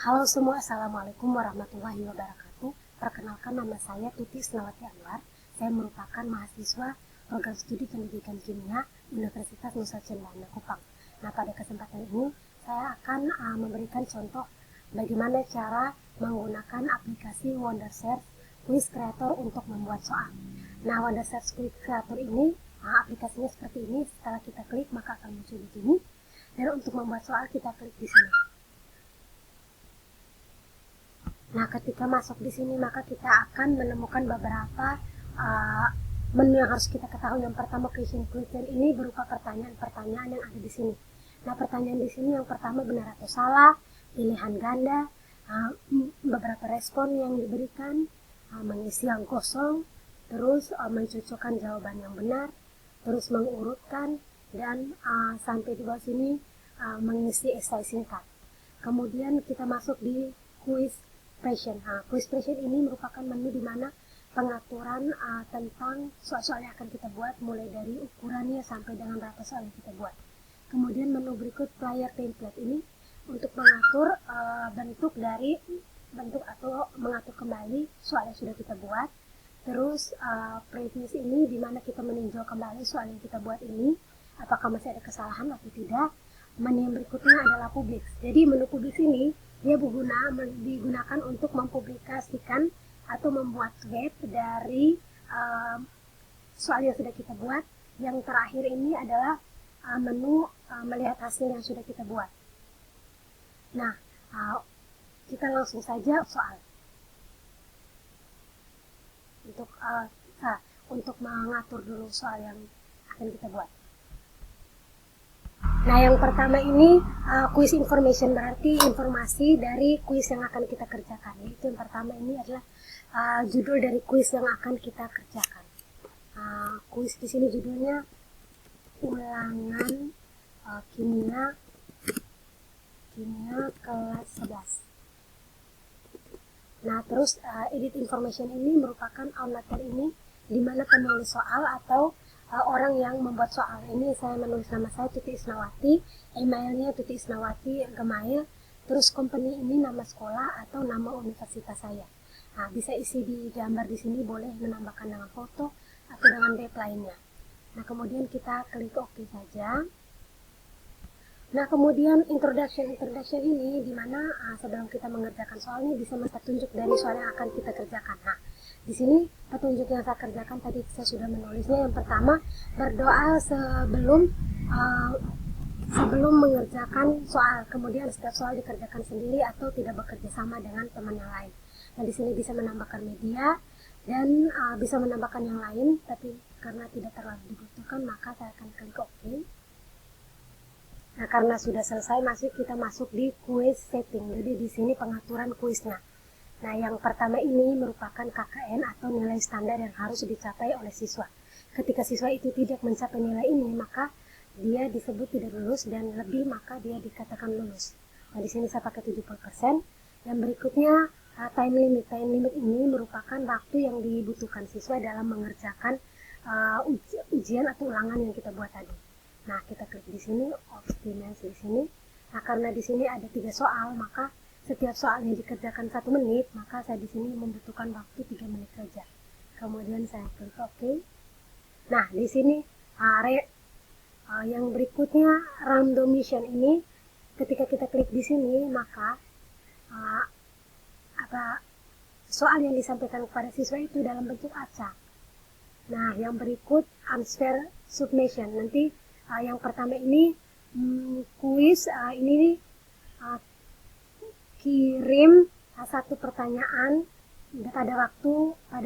Halo semua, Assalamualaikum warahmatullahi wabarakatuh. Perkenalkan, nama saya Tuti Isnawati Anwar. Saya merupakan mahasiswa program studi pendidikan kimia Universitas Nusa Cendana Kupang. Nah, pada kesempatan ini saya akan memberikan contoh bagaimana cara menggunakan aplikasi Wondershare Quiz Creator untuk membuat soal. Nah, Wondershare Quiz Creator ini aplikasinya seperti ini. Setelah kita klik maka akan muncul di sini. Dan untuk membuat soal kita klik di sini. Nah, ketika masuk di sini maka kita akan menemukan beberapa menu yang harus kita ketahui. Yang pertama, question ini berupa pertanyaan-pertanyaan yang ada di sini. Nah, pertanyaan di sini yang pertama benar atau salah, pilihan ganda, beberapa respon yang diberikan, mengisi yang kosong, terus mencocokkan jawaban yang benar, terus mengurutkan, dan sampai di bawah sini mengisi esai singkat. Kemudian kita masuk di quiz question. Quiz question ini merupakan menu di mana pengaturan tentang soal-soal yang akan kita buat, mulai dari ukurannya sampai dengan berapa soal yang kita buat. Kemudian menu berikut player template ini untuk mengatur bentuk atau mengatur kembali soal yang sudah kita buat. Terus previous ini di mana kita meninjau kembali soal yang kita buat ini, apakah masih ada kesalahan atau tidak. Menu yang berikutnya adalah publish. Jadi menu publish ini dia digunakan untuk mempublikasikan atau membuat web dari soal yang sudah kita buat. Yang terakhir ini adalah menu melihat hasil yang sudah kita buat. Nah, kita langsung saja soal. Untuk mengatur dulu soal yang akan kita buat. Nah, yang pertama ini quiz information, berarti informasi dari quiz yang akan kita kerjakan. Itu yang pertama ini adalah judul dari quiz yang akan kita kerjakan. Quiz di sini judulnya ulangan kimia kelas 11. Nah, terus edit information ini merupakan outlater ini di mana penulis soal atau orang yang membuat soal. Ini saya menulis nama saya Tuti Isnawati, emailnya Tuti Isnawati Gmail, terus company ini nama sekolah atau nama universitas saya. Nah, bisa isi di gambar di sini, boleh menambahkan dengan foto atau dengan date lainnya. Nah, kemudian kita klik OK saja. Nah, kemudian introduction ini di mana sebelum kita mengerjakan soal ini bisa petunjuk dari soal yang akan kita kerjakan. Nah, di sini petunjuk yang saya kerjakan tadi saya sudah menulisnya. Yang pertama, berdoa sebelum mengerjakan soal. Kemudian setiap soal dikerjakan sendiri atau tidak bekerja sama dengan teman yang lain. Nah, di sini bisa menambahkan media dan bisa menambahkan yang lain, tapi karena tidak terlalu dibutuhkan maka saya akan klik OK. Nah, karena sudah selesai kita masuk di quiz setting. Jadi di sini pengaturan kuisnya. Nah, yang pertama ini merupakan KKN atau nilai standar yang harus dicapai oleh siswa. Ketika siswa itu tidak mencapai nilai ini, maka dia disebut tidak lulus, dan lebih maka dia dikatakan lulus. Nah, di sini saya pakai 70%. Yang berikutnya time limit. Time limit ini merupakan waktu yang dibutuhkan siswa dalam mengerjakan ujian atau ulangan yang kita buat tadi. Nah, kita klik di sini, optimasi di sini. Nah, karena di sini ada 3 soal, maka setiap soal yang dikerjakan 1 menit, maka saya di sini membutuhkan waktu 3 menit saja. Kemudian saya klik OK. Nah, di sini yang berikutnya randomization ini, ketika kita klik di sini, maka soal yang disampaikan kepada siswa itu dalam bentuk acak. Nah, yang berikut unfair submission. Nanti yang pertama ini kuis ini kirim satu pertanyaan pada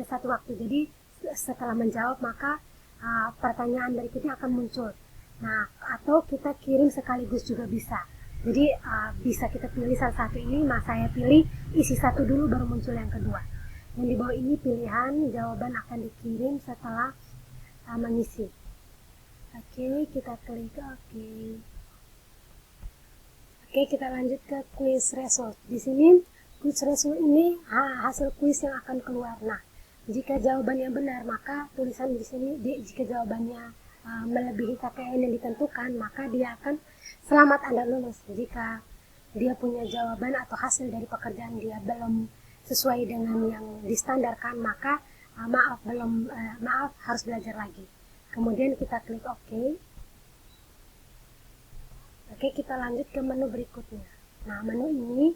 satu waktu. Jadi setelah menjawab maka pertanyaan berikutnya akan muncul. Nah, atau kita kirim sekaligus juga bisa. Jadi bisa kita pilih salah satu ini. Nah, saya pilih isi satu dulu baru muncul yang kedua. Yang di bawah ini pilihan jawaban akan dikirim setelah mengisi. Oke, kita klik OK. Oke, kita lanjut ke quiz result. Di sini quiz result ini hasil quiz yang akan keluar. Nah, jika jawabannya benar maka tulisan di sini jika jawabannya melebihi KKN yang ditentukan, maka dia akan selamat Anda lulus. Jika dia punya jawaban atau hasil dari pekerjaan dia belum sesuai dengan yang distandarkan, maka maaf harus belajar lagi. Kemudian kita klik OK. Oke, kita lanjut ke menu berikutnya. Nah, menu ini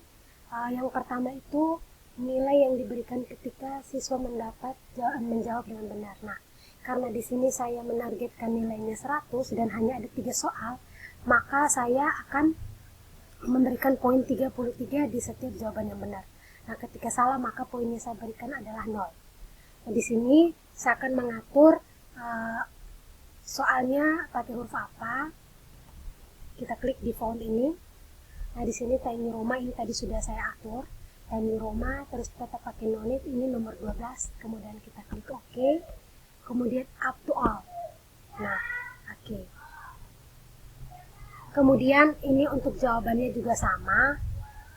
yang pertama itu nilai yang diberikan ketika siswa menjawab dengan benar. Nah, karena di sini saya menargetkan nilainya 100 dan hanya ada 3 soal, maka saya akan memberikan poin 33 di setiap jawaban yang benar. Nah, ketika salah maka poinnya saya berikan adalah 0. Nah, di sini saya akan mengatur soalnya pakai huruf apa. Kita klik di font ini. Nah, di sini Time New Roman ini tadi sudah saya atur. Time New Roman, terus tetap pakai no need, ini nomor 12. Kemudian kita klik OK. Kemudian up to all. Nah, oke. Kemudian ini untuk jawabannya juga sama.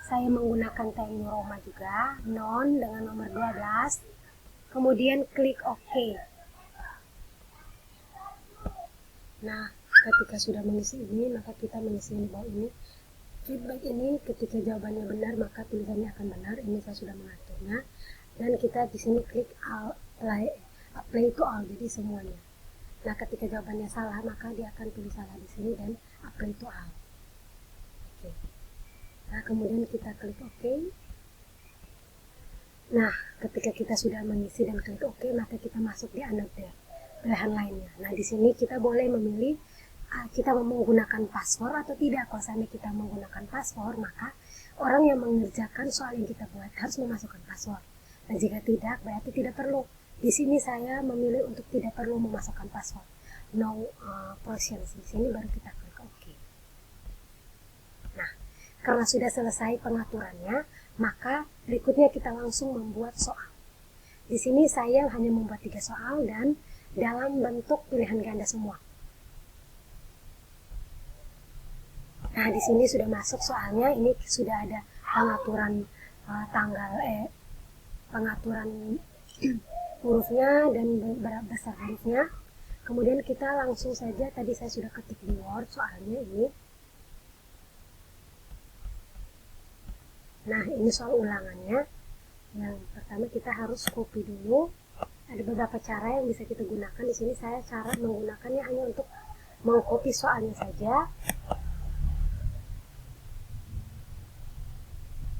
Saya menggunakan Time New Roman juga, non dengan nomor 12. Kemudian klik OK. Nah, ketika sudah mengisi ini, maka kita mengisi di bawah ini. Feedback ini ketika jawabannya benar, maka tulisannya akan benar. Ini saya sudah mengaturnya. Dan kita di sini klik apply to all, jadi semuanya. Nah, ketika jawabannya salah, maka dia akan tulis salah di sini dan apply to all. Oke. Nah, kemudian kita klik OK. Nah, ketika kita sudah mengisi dan klik OK, maka kita masuk di another, pilihan lainnya. Nah, di sini kita boleh memilih kita menggunakan password atau tidak. Kalau misalnya kita menggunakan password, maka orang yang mengerjakan soal yang kita buat harus memasukkan password. Nah, jika tidak, berarti tidak perlu. Di sini saya memilih untuk tidak perlu memasukkan password. No proceeds. Di sini baru kita klik OK. Nah, karena sudah selesai pengaturannya, maka berikutnya kita langsung membuat soal. Di sini saya hanya membuat 3 soal dan dalam bentuk pilihan ganda semua. Nah, di sini sudah masuk soalnya, ini sudah ada pengaturan pengaturan hurufnya dan besar hurufnya. Kemudian kita langsung saja, tadi saya sudah ketik di Word soalnya ini. Nah, ini soal ulangannya. Yang pertama kita harus copy dulu. Ada beberapa cara yang bisa kita gunakan. Di sini saya cara menggunakannya hanya untuk mengcopy soalnya saja.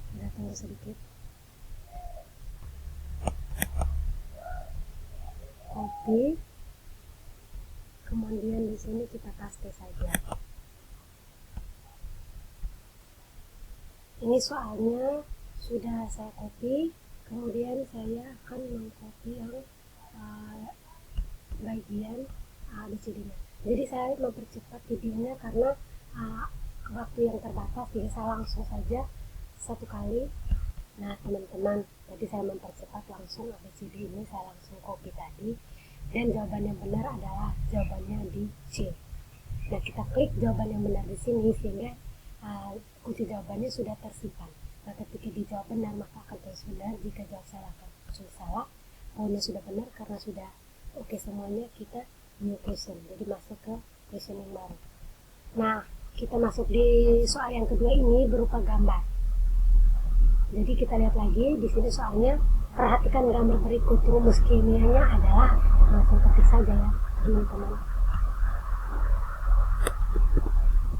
Kita tunggu sedikit. Copy. Kemudian di sini kita paste saja. Ini soalnya sudah saya copy. Kemudian saya akan mengcopy yang bagian ABCD-nya. Jadi saya mempercepat videonya karena waktu yang terbatas, jadi saya langsung saja satu kali. Nah, teman-teman, tadi saya mempercepat langsung ABCD ini, saya langsung copy tadi. Dan jawaban yang benar adalah jawabannya di C. Nah, kita klik jawaban yang benar di sini sehingga kunci jawabannya sudah tersimpan. Nah, ketika dijawab benar maka akan terus benar. Jika jawab salah akan terus salah. Poinnya sudah benar karena sudah oke semuanya, kita new question. Jadi masuk ke question yang baru. Nah, kita masuk di soal yang kedua ini berupa gambar. Jadi kita lihat lagi di sini soalnya, perhatikan gambar berikut. Rumus kimianya adalah, langsung ketik saja ya teman-teman.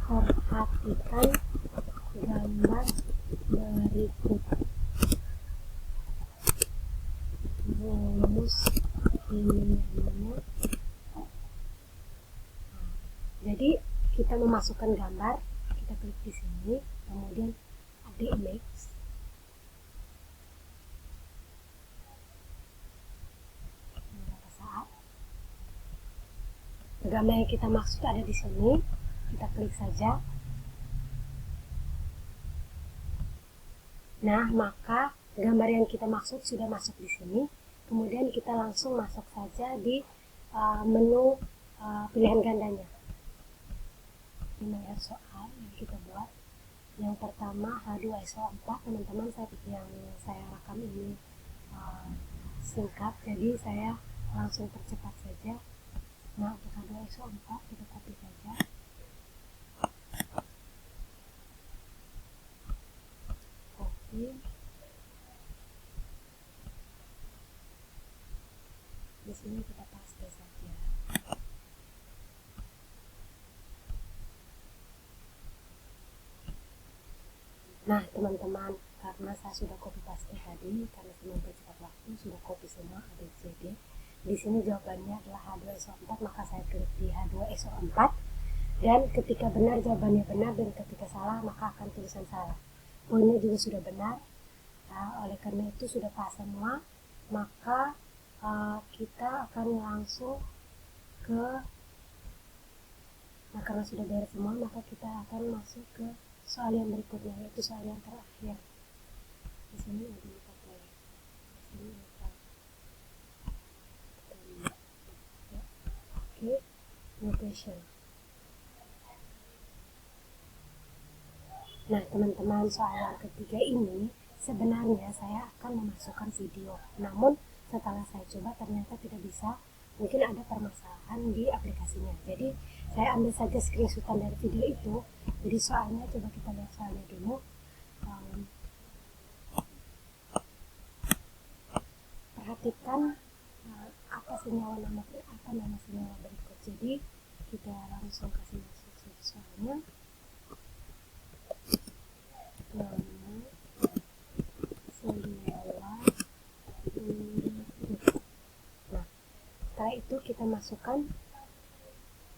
Perhatikan gambar berikut. Rumus kimianya. Jadi kita memasukkan gambar, kita klik di sini, kemudian ada image. Beberapa saat. Gambar yang kita maksud ada di sini, kita klik saja. Nah, maka gambar yang kita maksud sudah masuk di sini. Kemudian kita langsung masuk saja di menu pilihan gandanya. Ini melihat soal yang kita buat. Yang pertama H2SO4, teman-teman, yang saya rekam ini singkat, jadi saya langsung percepat saja. Nah, untuk H2SO4 kita copy saja. Oke. Di sini kita paste saja. Nah teman-teman, karena saya sudah copy paste tadi, karena saya mempercepat waktu, sudah copy semua ABCD. Di sini jawabannya adalah H2SO4, maka saya klik di H2SO4. Dan ketika benar jawabannya benar, dan ketika salah maka akan tulisan salah. Poinnya juga sudah benar. Nah, oleh karena itu sudah pas semua, maka kita akan langsung ke, nah karena sudah beres semua, maka kita akan masuk ke soal yang berikutnya, yaitu soal yang terakhir. Di sini ada 4 ya. Di sini 4. Oke, no question. Nah teman-teman, soal yang ketiga ini sebenarnya saya akan memasukkan video, namun setelah saya coba ternyata tidak bisa, mungkin ada permasalahan di aplikasinya. Jadi saya ambil saja screenshotan dari video itu. Jadi soalnya, coba kita lihat soalnya dulu. Perhatikan apa senyawa nama senyawa berikut. Jadi kita langsung kasih masuk soalnya. Nama senyawa. Nah, setelah itu kita masukkan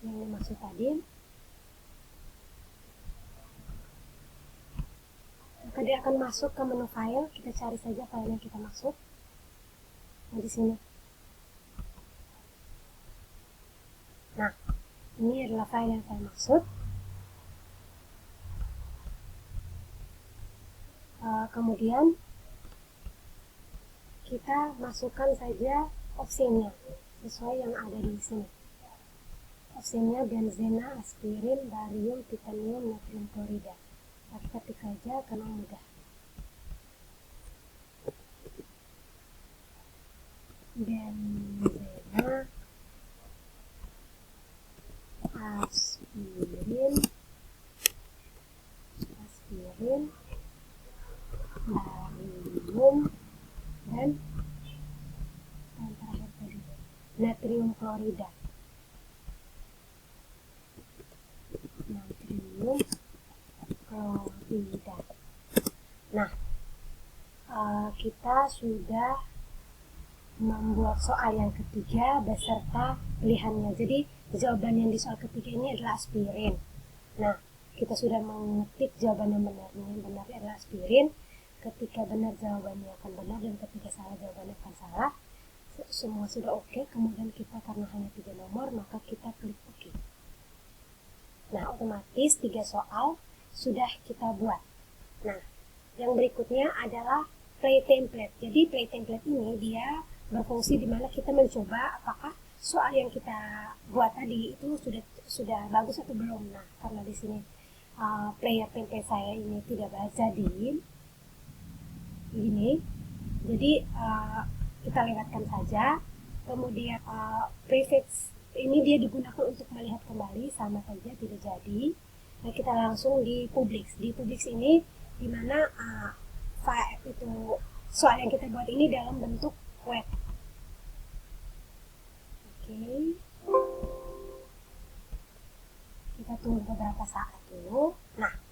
yang dimaksud tadi. Maka dia akan masuk ke menu file. Kita cari saja file yang kita maksud. Nah, di sini. Nah, ini adalah file yang saya maksud. Kemudian kita masukkan saja opsinya sesuai yang ada di sini. Opsinya benzena, aspirin, barium, titanium, natrium klorida. Kita ketik saja karena mudah. Benzena, aspirin, barium, dan yang terakhir tadi natrium klorida. Nah, kita sudah membuat soal yang ketiga beserta pilihannya. Jadi jawaban yang di soal ketiga ini adalah aspirin. Nah, kita sudah mengetik jawaban yang benar. Yang benar adalah aspirin. Ketika benar jawabannya akan benar, dan ketika salah jawabannya akan salah. Semua sudah oke. Kemudian kita, karena hanya 3 nomor, maka kita klik oke. Nah, otomatis 3 soal sudah kita buat. Nah, yang berikutnya adalah play template. Jadi play template ini dia berfungsi di mana kita mencoba apakah soal yang kita buat tadi itu sudah bagus atau belum. Nah, karena di sini player template saya ini tidak jadi ini, jadi kita lewatkan saja. Kemudian prefix ini dia digunakan untuk melihat kembali, sama saja tidak jadi. Nah, kita langsung di publish. Di publish ini dimana file itu soal yang kita buat ini dalam bentuk web. Oke. Kita tunggu beberapa saat dulu. Nah,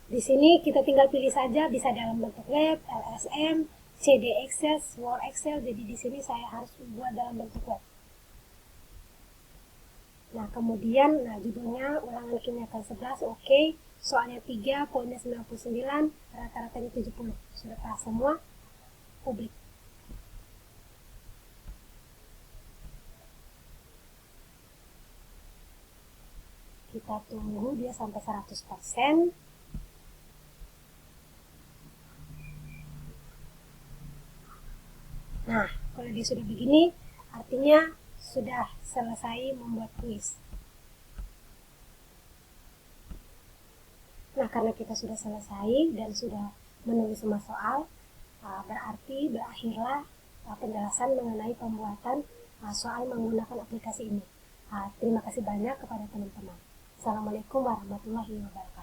di sini kita tinggal pilih saja, bisa dalam bentuk web, LSM, CDXS, Word Excel. Jadi di sini saya harus buat dalam bentuk web. Nah, kemudian judulnya ulangan kimia kelas 11, oke. Soalnya 3, poinnya 99, rata-ratanya 70. Sudah pas semua, publik. Kita tunggu dia sampai 100%. Nah, kalau dia sudah begini, artinya sudah selesai membuat kuis. Nah, karena kita sudah selesai dan sudah menulis semua soal, berarti berakhirlah penjelasan mengenai pembuatan soal menggunakan aplikasi ini. Terima kasih banyak kepada teman-teman. Assalamualaikum warahmatullahi wabarakatuh.